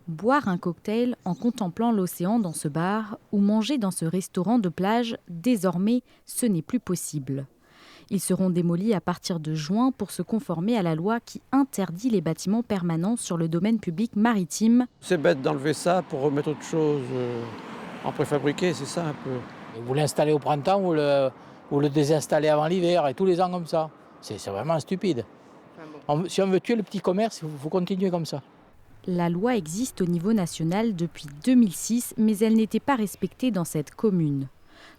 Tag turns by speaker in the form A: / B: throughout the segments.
A: Boire un cocktail en contemplant l'océan dans ce bar ou manger dans ce restaurant de plage, désormais, ce n'est plus possible. Ils seront démolis à partir de juin pour se conformer à la loi qui interdit les bâtiments permanents sur le domaine public maritime.
B: C'est bête d'enlever ça pour remettre autre chose en préfabriqué, c'est ça un peu.
C: Vous l'installez au printemps ou le désinstallez avant l'hiver et tous les ans comme ça. C'est vraiment stupide. Si on veut tuer le petit commerce, il faut continuer comme ça.
A: La loi existe au niveau national depuis 2006, mais elle n'était pas respectée dans cette commune.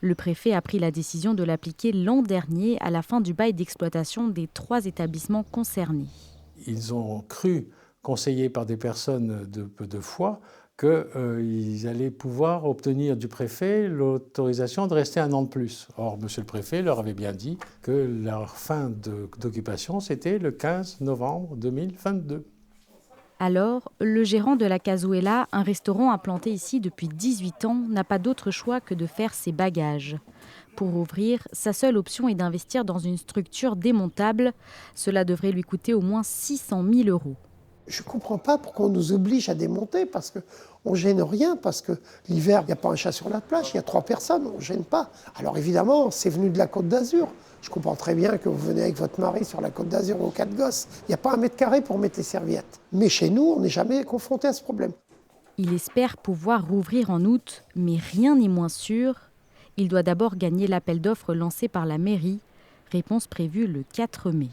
A: Le préfet a pris la décision de l'appliquer l'an dernier à la fin du bail d'exploitation des 3 établissements concernés.
D: Ils ont cru, conseillés par des personnes de peu de foi, qu'ils allaient pouvoir obtenir du préfet l'autorisation de rester 1 an de plus. Or, monsieur le préfet leur avait bien dit que leur fin d'occupation, c'était le 15 novembre 2022.
A: Alors, le gérant de la Cazuela, un restaurant implanté ici depuis 18 ans, n'a pas d'autre choix que de faire ses bagages. Pour ouvrir, sa seule option est d'investir dans une structure démontable. Cela devrait lui coûter au moins 600 000 €.
E: Je ne comprends pas pourquoi on nous oblige à démonter, parce qu'on ne gêne rien, parce que l'hiver, il n'y a pas un chat sur la plage, il y a 3 personnes, on ne gêne pas. Alors évidemment, c'est venu de la Côte d'Azur. Je comprends très bien que vous venez avec votre mari sur la Côte d'Azur aux 4 gosses. Il n'y a pas 1 mètre carré pour mettre les serviettes. Mais chez nous, on n'est jamais confronté à ce problème.
A: Il espère pouvoir rouvrir en août, mais rien n'est moins sûr. Il doit d'abord gagner l'appel d'offres lancé par la mairie. Réponse prévue le 4 mai.